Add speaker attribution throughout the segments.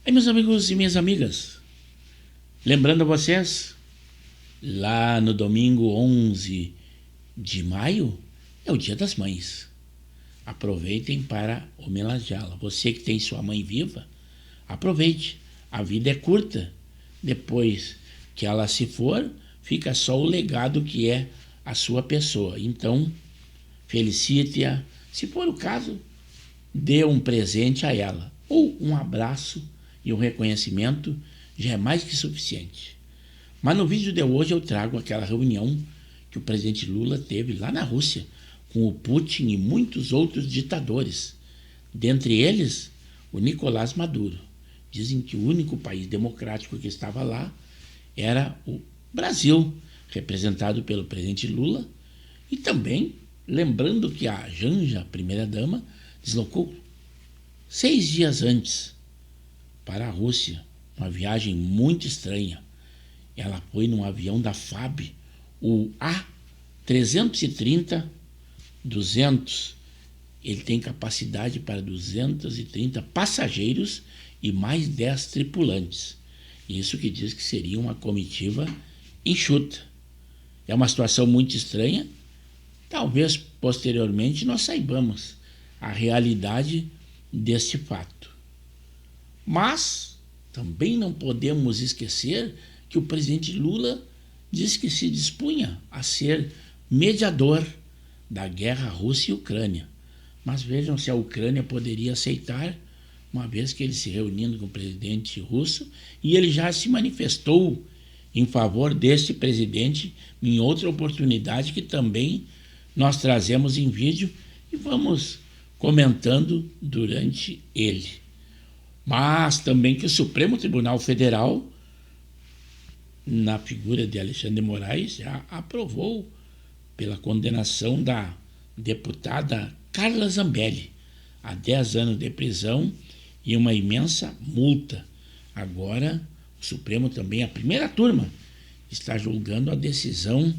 Speaker 1: Aí, meus amigos e minhas amigas, lembrando a vocês, lá no domingo 11 de maio é o Dia das Mães. Aproveitem para homenageá-la. Você que tem sua mãe viva, aproveite. A vida é curta. Depois que ela se for, fica só o legado que é a sua pessoa. Então, felicite-a. Se for o caso, dê um presente a ela. Ou um abraço e um reconhecimento já é mais que suficiente. Mas no vídeo de hoje eu trago aquela reunião que o presidente Lula teve lá na Rússia com o Putin e muitos outros ditadores. Dentre eles, o Nicolás Maduro. Dizem que o único país democrático que estava lá era o Brasil, representado pelo presidente Lula. E também, lembrando que a Janja, primeira-dama, deslocou 6 dias antes para a Rússia, uma viagem muito estranha. Ela foi num avião da FAB, o A330-200. Ele tem capacidade para 230 passageiros e mais 10 tripulantes. Isso que diz que seria uma comitiva enxuta. É uma situação muito estranha. Talvez posteriormente nós saibamos a realidade deste fato. Mas também não podemos esquecer que o presidente Lula disse que se dispunha a ser mediador da guerra Rússia e Ucrânia. Mas vejam se a Ucrânia poderia aceitar, uma vez que ele se reunindo com o presidente russo, e ele já se manifestou em favor deste presidente em outra oportunidade que também nós trazemos em vídeo e vamos comentando durante ele. Mas também que o Supremo Tribunal Federal, na figura de Alexandre de Moraes, já aprovou pela condenação da deputada Carla Zambelli a 10 anos de prisão e uma imensa multa. Agora, o Supremo também, a primeira turma, está julgando a decisão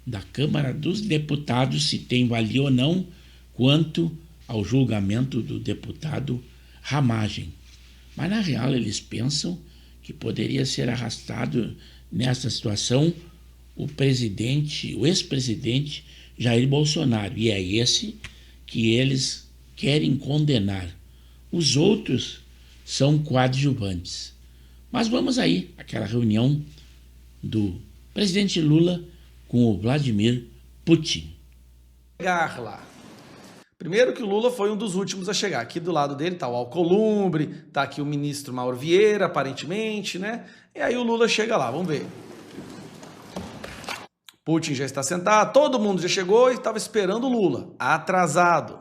Speaker 1: da Câmara dos Deputados, se tem valia ou não, quanto ao julgamento do deputado Ramagem. Mas, na real, eles pensam que poderia ser arrastado nessa situação o ex-presidente Jair Bolsonaro. E é esse que eles querem condenar. Os outros são coadjuvantes. Mas vamos aí, aquela reunião do presidente Lula com o Vladimir Putin.
Speaker 2: Chegar lá. Primeiro que o Lula foi um dos últimos a chegar. Aqui do lado dele tá o Alcolumbre, tá aqui o ministro Mauro Vieira, aparentemente, né? E aí o Lula chega lá, vamos ver. Putin já está sentado, todo mundo já chegou e estava esperando o Lula, atrasado.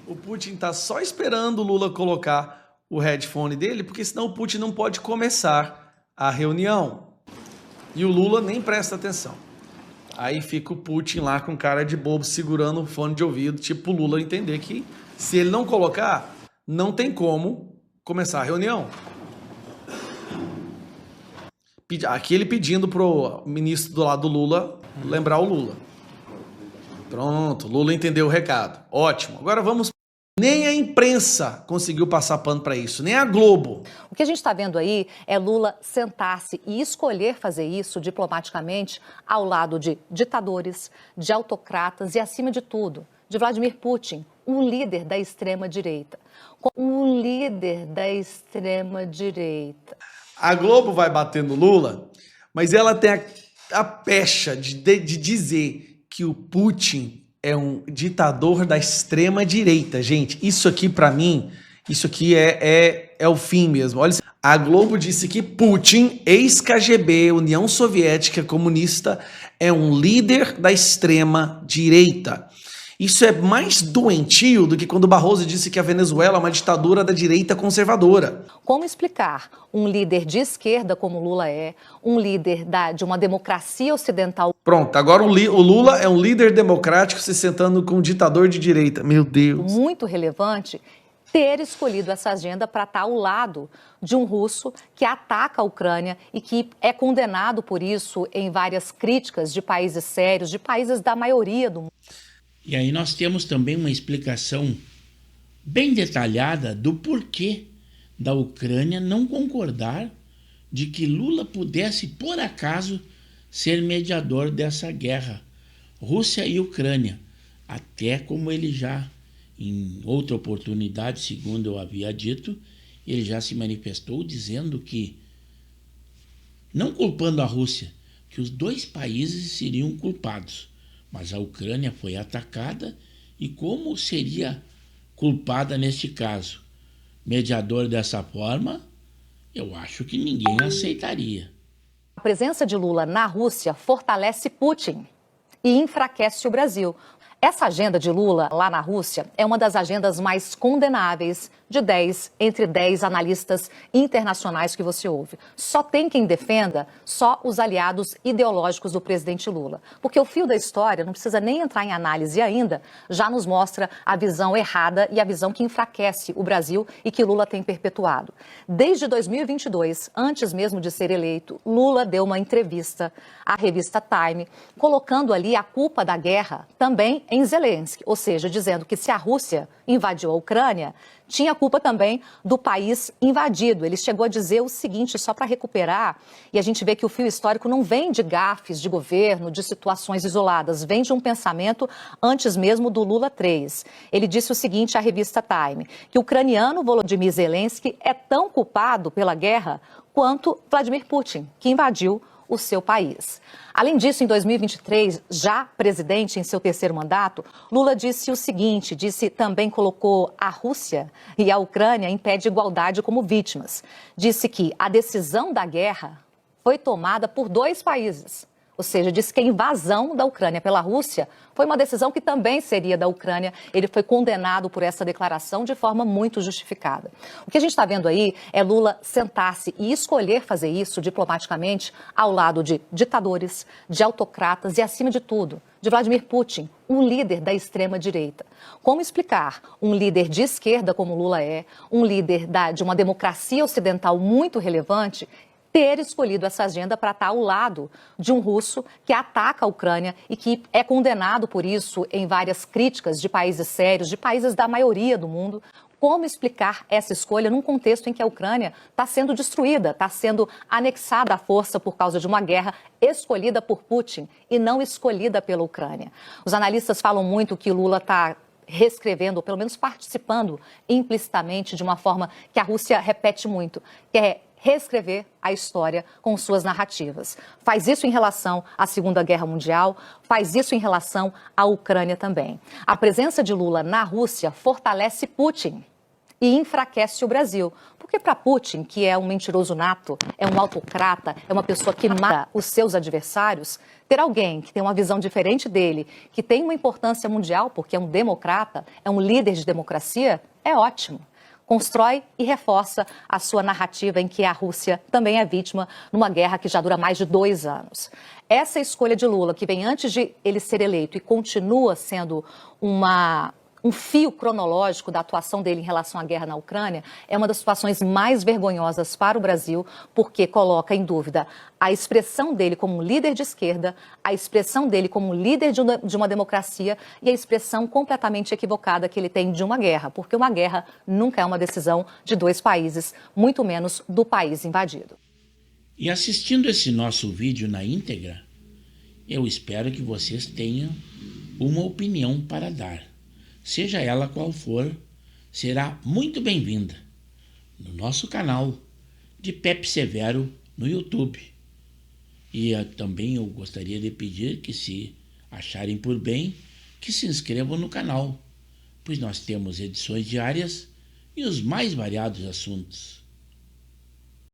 Speaker 2: O Putin tá só esperando o Lula colocar o headphone dele, porque senão o Putin não pode começar a reunião. E o Lula nem presta atenção. Aí fica o Putin lá com cara de bobo, segurando o fone de ouvido, tipo o Lula entender que se ele não colocar, não tem como começar a reunião. Aqui ele pedindo pro ministro do lado do Lula lembrar o Lula. Pronto, Lula entendeu o recado. Ótimo. Agora vamos... Nem a imprensa conseguiu passar pano para isso, nem a Globo.
Speaker 3: O que a gente está vendo aí é Lula sentar-se e escolher fazer isso diplomaticamente ao lado de ditadores, de autocratas e, acima de tudo, de Vladimir Putin, um líder da extrema-direita. Um líder da extrema-direita.
Speaker 2: A Globo vai bater no Lula, mas ela tem a pecha de dizer que o Putin é um ditador da extrema-direita. Gente, isso aqui pra mim, isso aqui é o fim mesmo. Olha, a Globo disse que Putin, ex-KGB, União Soviética Comunista, é um líder da extrema-direita. Isso é mais doentio do que quando Barroso disse que a Venezuela é uma ditadura da direita conservadora.
Speaker 3: Como explicar um líder de esquerda como Lula é, um líder de uma democracia ocidental?
Speaker 2: Pronto, agora o Lula é um líder democrático se sentando com um ditador de direita. Meu Deus.
Speaker 3: Muito relevante ter escolhido essa agenda para estar ao lado de um russo que ataca a Ucrânia e que é condenado por isso em várias críticas de países sérios, de países da maioria do mundo.
Speaker 1: E aí nós temos também uma explicação bem detalhada do porquê da Ucrânia não concordar de que Lula pudesse, por acaso, ser mediador dessa guerra, Rússia e Ucrânia, até como ele já, em outra oportunidade, segundo eu havia dito, ele já se manifestou dizendo que, não culpando a Rússia, que os dois países seriam culpados, mas a Ucrânia foi atacada e como seria culpada neste caso? Mediador dessa forma, eu acho que ninguém aceitaria.
Speaker 3: A presença de Lula na Rússia fortalece Putin e enfraquece o Brasil. Essa agenda de Lula lá na Rússia é uma das agendas mais condenáveis entre 10 analistas internacionais que você ouve. Só tem quem defenda, só os aliados ideológicos do presidente Lula. Porque o fio da história, não precisa nem entrar em análise ainda, já nos mostra a visão errada e a visão que enfraquece o Brasil e que Lula tem perpetuado. Desde 2022, antes mesmo de ser eleito, Lula deu uma entrevista à revista Time, colocando ali a culpa da guerra também em Zelensky, ou seja, dizendo que se a Rússia invadiu a Ucrânia, tinha culpa também do país invadido. Ele chegou a dizer o seguinte, só para recuperar, e a gente vê que o fio histórico não vem de gafes de governo, de situações isoladas, vem de um pensamento antes mesmo do Lula 3. Ele disse o seguinte à revista Time, que o ucraniano Volodymyr Zelensky é tão culpado pela guerra quanto Vladimir Putin, que invadiu o seu país. Além disso, em 2023, já presidente em seu terceiro mandato, Lula disse o seguinte, também colocou a Rússia e a Ucrânia em pé de igualdade como vítimas. Disse que a decisão da guerra foi tomada por 2 países. Ou seja, disse que a invasão da Ucrânia pela Rússia foi uma decisão que também seria da Ucrânia. Ele foi condenado por essa declaração de forma muito justificada. O que a gente está vendo aí é Lula sentar-se e escolher fazer isso diplomaticamente ao lado de ditadores, de autocratas e, acima de tudo, de Vladimir Putin, um líder da extrema-direita. Como explicar um líder de esquerda como Lula é, um líder de uma democracia ocidental muito relevante, ter escolhido essa agenda para estar ao lado de um russo que ataca a Ucrânia e que é condenado por isso em várias críticas de países sérios, de países da maioria do mundo? Como explicar essa escolha num contexto em que a Ucrânia está sendo destruída, está sendo anexada à força por causa de uma guerra escolhida por Putin e não escolhida pela Ucrânia? Os analistas falam muito que Lula está reescrevendo, ou pelo menos participando implicitamente de uma forma que a Rússia repete muito, que é reescrever a história com suas narrativas. Faz isso em relação à Segunda Guerra Mundial, faz isso em relação à Ucrânia também. A presença de Lula na Rússia fortalece Putin e enfraquece o Brasil. Porque para Putin, que é um mentiroso nato, é um autocrata, é uma pessoa que mata os seus adversários, ter alguém que tem uma visão diferente dele, que tem uma importância mundial, porque é um democrata, é um líder de democracia, é ótimo. Constrói e reforça a sua narrativa em que a Rússia também é vítima numa guerra que já dura mais de 2 anos. Essa escolha de Lula, que vem antes de ele ser eleito e continua sendo um fio cronológico da atuação dele em relação à guerra na Ucrânia, é uma das situações mais vergonhosas para o Brasil, porque coloca em dúvida a expressão dele como um líder de esquerda, a expressão dele como um líder de uma democracia e a expressão completamente equivocada que ele tem de uma guerra, porque uma guerra nunca é uma decisão de 2 países, muito menos do país invadido.
Speaker 1: E assistindo esse nosso vídeo na íntegra, eu espero que vocês tenham uma opinião para dar. Seja ela qual for, será muito bem-vinda no nosso canal de Pepe Severo no YouTube. E também eu gostaria de pedir que, se acharem por bem, que se inscrevam no canal, pois nós temos edições diárias e os mais variados assuntos.